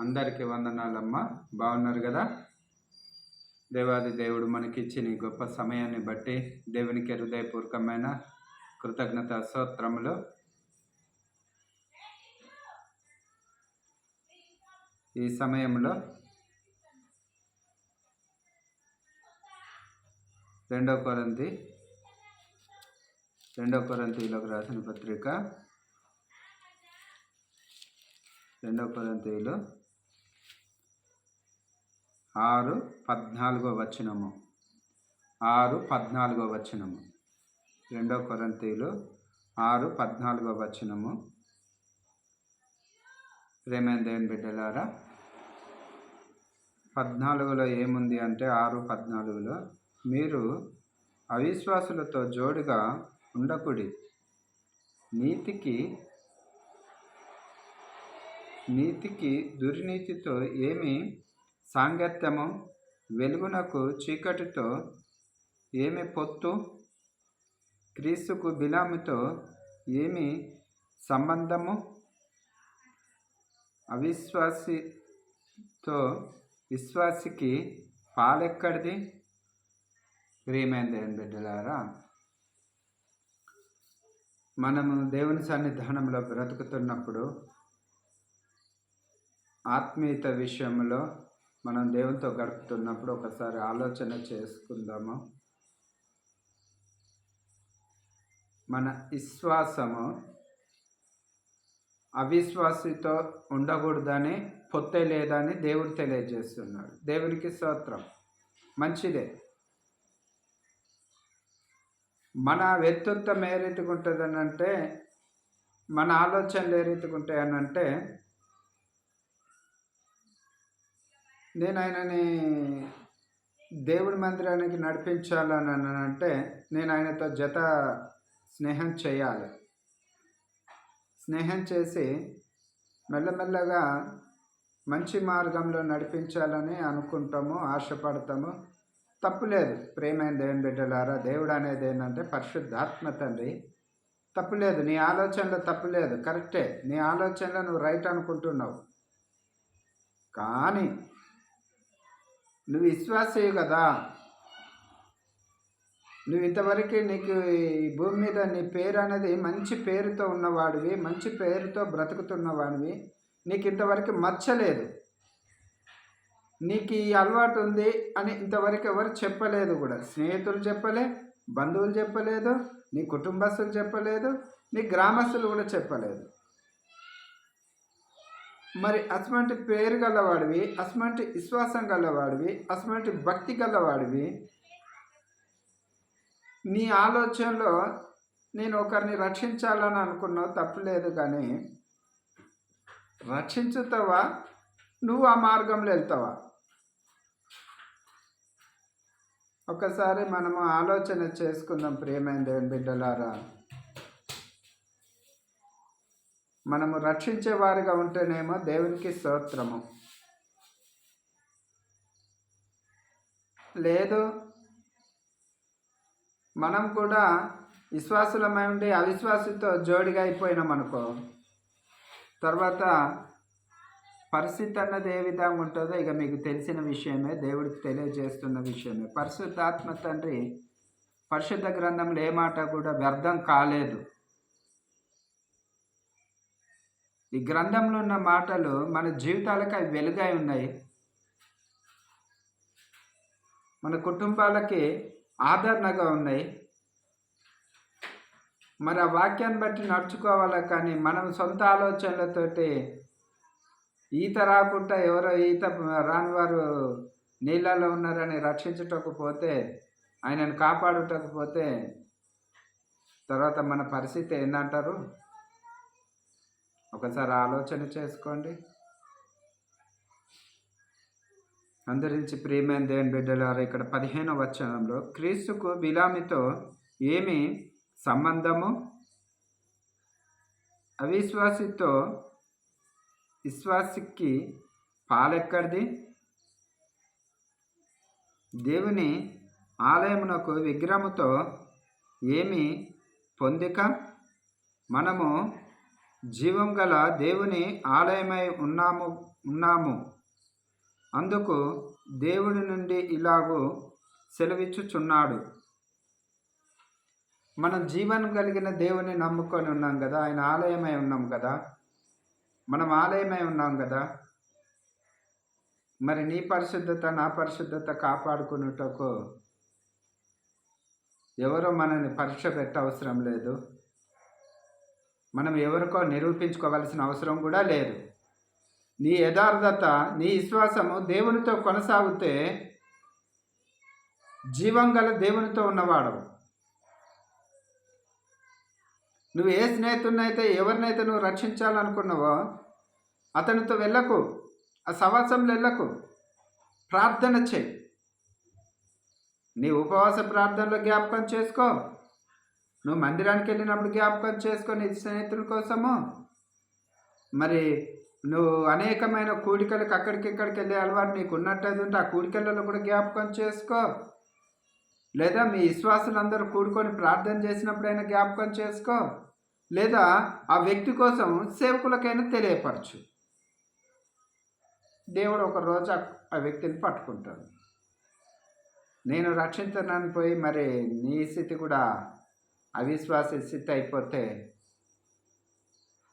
అందరికీ వందనాలమ్మ. బాగున్నారు కదా? దేవాది దేవుడు మనకిచ్చిన ఈ గొప్ప సమయాన్ని బట్టి దేవునికి హృదయపూర్వకమైన కృతజ్ఞత స్తోత్రములు. ఈ సమయంలో 2 కొరింథీయులకు రాసిన పత్రిక 2 కొరింథీయులు 6:14 వచనము. 2 కొరింథీయులు 6:14 వచనము. ప్రేమైన దేవుని బిడ్డలారా, 14లో ఏముంది అంటే 6:14లో మీరు అవిశ్వాసులతో జోడుగా ఉండకుడి, నీతికి దుర్నీతితో ఏమి సాంగత్యము, వెలుగునకు చీకటితో ఏమి పొత్తు, క్రీస్తుకు బిలాముతో ఏమి సంబంధము, అవిశ్వాసితో విశ్వాసికి పాలెక్కడిది. ప్రియమైన దేవుని బిడ్డలారా, మనము దేవుని సన్నిధానంలో బ్రతుకుతున్నప్పుడు ఆత్మీయత విషయంలో మనం దేవునితో గడుపుతున్నప్పుడు ఒకసారి ఆలోచన చేసుకుందాము. మన విశ్వాసము అవిశ్వాసితో ఉండకూడదని, పొత్తే లేదని దేవుడు తెలియజేస్తున్నాడు. దేవునికి స్తోత్రం. మంచిదే. మన వ్యక్తిత్వం ఏ రీతిగా ఉంటుందని అంటే, మన ఆలోచనలు ఏ రీతిగా ఉంటాయనంటే, నేను ఆయనని దేవుడి మందిరానికి నడిపించాలని అంటే నేను ఆయనతో స్నేహం చేయాలి. స్నేహం చేసి మెల్లమెల్లగా మంచి మార్గంలో నడిపించాలని అనుకుంటాము, ఆశపడతాము. తప్పులేదు. ప్రేమైన దేవుని బిడ్డలారా, దేవుడు అనేది ఏంటంటే పరిశుద్ధాత్మ తండ్రి. తప్పులేదు, నీ ఆలోచనలో తప్పులేదు, కరెక్టే. నీ ఆలోచనలో నువ్వు రైట్ అనుకుంటున్నావు. కానీ నువ్వు విశ్వాసే కదా. నువ్వు ఇంతవరకు నీకు ఈ భూమి మీద నీ పేరు అనేది మంచి పేరుతో ఉన్నవాడివి, మంచి పేరుతో బ్రతుకుతున్నవాడివి. నీకు ఇంతవరకు మచ్చలేదు. నీకు ఈ అలవాటు ఉంది అని ఇంతవరకు ఎవరు చెప్పలేదు కూడా. స్నేహితులు చెప్పలే, బంధువులు చెప్పలేదు, నీ కుటుంబస్తులు చెప్పలేదు, నీ గ్రామస్తులు కూడా చెప్పలేదు. మరి అటువంటి పేరు గలవాడివి, అటువంటి విశ్వాసం గలవాడివి, అటువంటి భక్తి గలవాడివి, నీ ఆలోచనలో నేను ఒకరిని రక్షించాలని అనుకున్నావు, తప్పులేదు. కానీ రక్షించుతావా? నువ్వు ఆ మార్గంలో వెళ్తావా? ఒకసారి మనము ఆలోచన చేసుకుందాం. ప్రియమైన దేవుని బిడ్డలారా, మనము రక్షించేవారిగా ఉంటేనేమో దేవునికి స్తోత్రము. లేదు, మనం కూడా విశ్వాసులమై ఉండి అవిశ్వాసంతో జోడిగా అయిపోయినాం అనుకో, తర్వాత పరిస్థితి అన్నది ఏ విధంగా ఉంటుందో ఇక మీకు తెలిసిన విషయమే, దేవుడికి తెలియజేస్తున్న విషయమే. పరిశుద్ధాత్మ తండ్రి పరిశుద్ధ గ్రంథంలో ఏ మాట కూడా వ్యర్థం కాలేదు. ఈ గ్రంథంలో ఉన్న మాటలు మన జీవితాలకు అవి వెలుగై ఉన్నాయి, మన కుటుంబాలకి ఆదరణగా ఉన్నాయి. మరి ఆ వాక్యాన్ని బట్టి నడుచుకోవాలి. కానీ మనం సొంత ఆలోచనలతోటి ఈత రాకుండా ఎవరో ఈత రాని వారు నీళ్ళలో ఉన్నారని రక్షించటకపోతే, ఆయనను కాపాడటకపోతే తర్వాత మన పరిస్థితి ఏందంటారు? ఒకసారి ఆలోచన చేసుకోండి. అందరించి ప్రియమైన దేవుని బిడ్డలారా, ఇక్కడ 15వ వచనంలో క్రీస్తుకు బిలాముతో ఏమి సంబంధము, అవిశ్వాసితో విశ్వాసికి పాలెక్కడిది, దేవుని ఆలయమునకు విగ్రహముతో ఏమి పొందిక, మనము జీవం గల దేవుని ఆలయమై ఉన్నాము. అందుకు దేవుడి నుండి ఇలాగూ సెలవిచ్చుచున్నాడు. మనం జీవనం కలిగిన దేవుని నమ్ముకొని ఉన్నాం కదా, ఆయన ఆలయమై ఉన్నాం కదా, మనం ఆలయమై ఉన్నాం కదా. మరి నీ పరిశుద్ధత నా పరిశుద్ధత కాపాడుకున్నటకు ఎవరో మనల్ని పరీక్ష పెట్ట అవసరం లేదు. మనం ఎవరికో నిరూపించుకోవాల్సిన అవసరం కూడా లేదు. నీ యథార్థత, నీ విశ్వాసము దేవునితో కొనసాగితే జీవం గల దేవునితో ఉన్నవాడు. నువ్వు ఏ స్నేహితుడినైతే ఎవరినైతే నువ్వు రక్షించాలనుకున్నావో అతనితో వెళ్ళకు, ఆ సవాసంలో వెళ్ళకు. ప్రార్థన చేయి. నీ ఉపవాస ప్రార్థనలో జ్ఞాపకం చేసుకో. నువ్వు మందిరానికి వెళ్ళినప్పుడు జ్ఞాపకం చేసుకో నీ స్నేహితుల కోసము. మరి నువ్వు అనేకమైన కూడికలకు అక్కడికి ఇక్కడికి వెళ్ళే అలవాటు నీకు ఉన్నట్టయితే ఉంటే ఆ కూడికలలో కూడా జ్ఞాపకం చేసుకో. లేదా మీ విశ్వాసులందరూ కూడుకొని ప్రార్థన చేసినప్పుడైనా జ్ఞాపకం చేసుకో. లేదా ఆ వ్యక్తి కోసం సేవకులకైనా తెలియపరచు. దేవుడు ఒక రోజు ఆ వ్యక్తిని పట్టుకుంటాడు. నేను రక్షించడానికి పోయి మరి నీ స్థితి కూడా అవిశ్వాస స్థితి అయిపోతే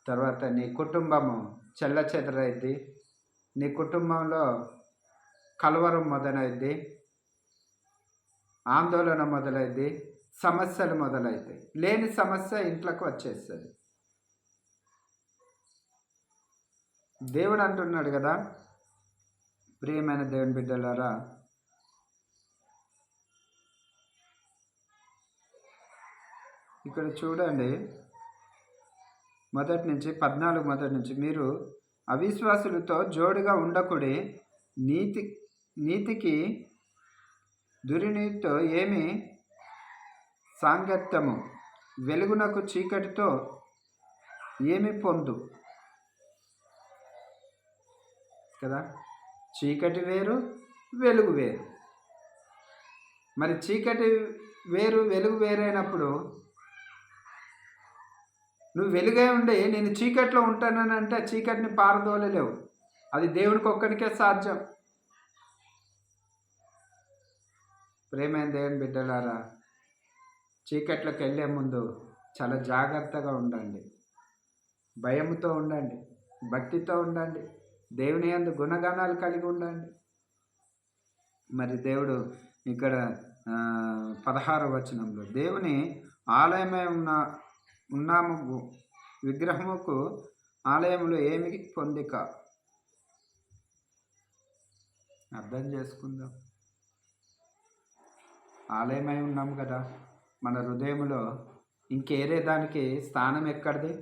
తర్వాత నీ కుటుంబము చెల్లచెదరైద్ది. నీ కుటుంబంలో కలవరం మొదలైద్ది, ఆందోళన మొదలైద్ది, సమస్యలు మొదలవుతాయి. లేని సమస్య ఇంట్లోకి వచ్చేస్తుంది. దేవుడు అంటున్నాడు కదా, ప్రియమైన దేవుని బిడ్డలారా, ఇక్కడ చూడండి, మొదటి నుంచి 14 మీరు అవిశ్వాసులతో జోడుగా ఉండకుడి, నీతికి దుర్నీతితో ఏమి సాంగత్యము, వెలుగునకు చీకటితో ఏమి పొందు కదా. చీకటి వేరు, వెలుగు వేరు. మరి చీకటి వేరు, వెలుగు వేరైనప్పుడు నువ్వు వెలుగే ఉండి నేను చీకట్లో ఉంటానంటే చీకటిని పారదోలలేవు. అది దేవునికి ఒక్కడికే సాధ్యం. ప్రేమైన దేవుని బిడ్డలారా, చీకట్లోకి వెళ్ళే ముందు చాలా జాగ్రత్తగా ఉండండి, భయముతో ఉండండి, భక్తితో ఉండండి, దేవుని యందు గుణగణాలు కలిగి ఉండండి. మరి దేవుడు ఇక్కడ 16వ వచనంలో దేవుని ఆలయమై ఉన్నాము, విగ్రహముకు ఆలయంలో ఏమి పొందిక. అర్థం చేసుకుందాం. ఆలయమై ఉన్నాము కదా, మన హృదయంలో ఇంకేరే దానికి స్థానం ఎక్కడిది?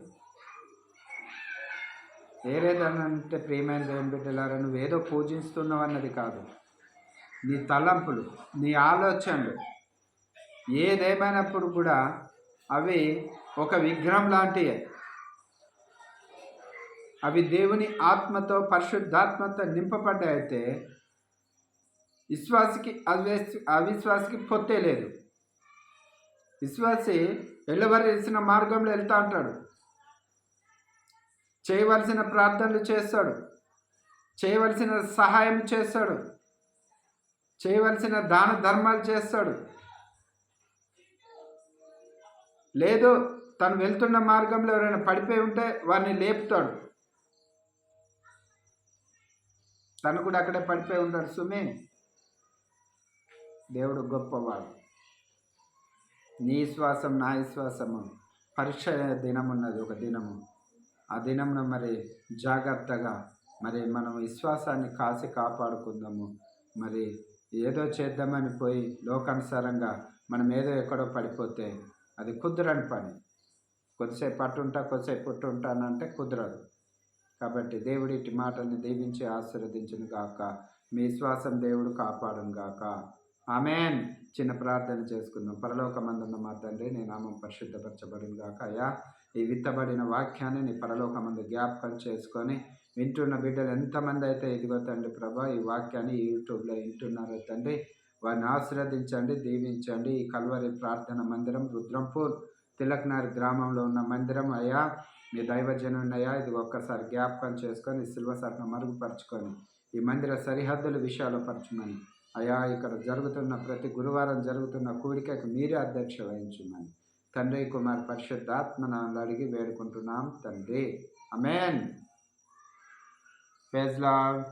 ఏరేదానంటే ప్రియమైన దేవుని బిడ్డలారా, నువ్వేదో పూజిస్తున్నావు అన్నది కాదు. నీ తలంపులు, నీ ఆలోచనలు ఏదేమైనప్పుడు కూడా అవి ఒక విగ్రహం లాంటివే. అవి దేవుని ఆత్మతో, పరిశుద్ధాత్మతో నింపబడ్డాయితే విశ్వాసికి అవిశ్వాసికి పొత్తే లేదు. విశ్వాసి వెళ్ళవలసిన మార్గంలో వెళ్తూ ఉంటాడు, చేయవలసిన ప్రార్థనలు చేస్తాడు, చేయవలసిన సహాయం చేస్తాడు, చేయవలసిన దాన ధర్మాలు చేస్తాడు. లేదు, తను వెళ్తున్న మార్గంలో ఎవరైనా పడిపోయి ఉంటే వారిని లేపుతాడు. తను కూడా అక్కడే పడిపోయి ఉంటాడు. సుమే, దేవుడు గొప్పవాడు. నీ విశ్వాసం నా విశ్వాసము పరీక్ష దినం ఉన్నది, ఒక దినము. ఆ దినమున మరి జాగ్రత్తగా మరి మనం విశ్వాసాన్ని కాపాడుకుందాము. మరి ఏదో చేద్దామని పోయి లోకానుసారంగా మనం ఏదో ఎక్కడో పడిపోతే అది కుదరని పని. కొద్దిసేపు అట్టుంటా కొద్దిసేపు పుట్టుంటానంటే కుదరదు. కాబట్టి దేవుడి ఇటు మాటల్ని దీవించి ఆశీర్వదించును గాక. మీ విశ్వాసం దేవుడు కాపాడును గాక. ఆమేన్. చిన్న ప్రార్థన చేసుకుందాం. పరలోకమందున్న మా తండ్రి, నీ నామం పరిశుద్ధపరచబడును గాక. అయ్యా, ఈ విత్తబడిన వాక్యాన్ని నీ పరలోకమందు జ్ఞాపకం చేసుకొని వింటున్న బిడ్డలు ఎంతమంది అయితే ఇదిగో తండ్రి ప్రభా ఈ వాక్యాన్ని యూట్యూబ్లో వింటున్నారో తండ్రి, వారిని ఆశీర్వదించండి, దీవించండి. ఈ కల్వరి ప్రార్థన మందిరం రుద్రంపూర్ తిలక్నగర్ గ్రామంలో ఉన్న మందిరం అయ్యా, మీ దైవజనున్నయ్యా ఇది ఒక్కసారి జ్ఞాపకం చేసుకొని సిల్వ సరణ మరుగుపరుచుకొని ఈ మందిర సరిహద్దుల విషయాలు పరచమని అయా ఇక్కడ జరుగుతున్న ప్రతి గురువారం జరుగుతున్న కూడికకు మీరే అధ్యక్ష వహించమని తండ్రి కుమార్ పరిశుద్ధాత్మ నామములో అడిగి వేడుకుంటున్నాం తండ్రి. ఆమేన్. Praise lord.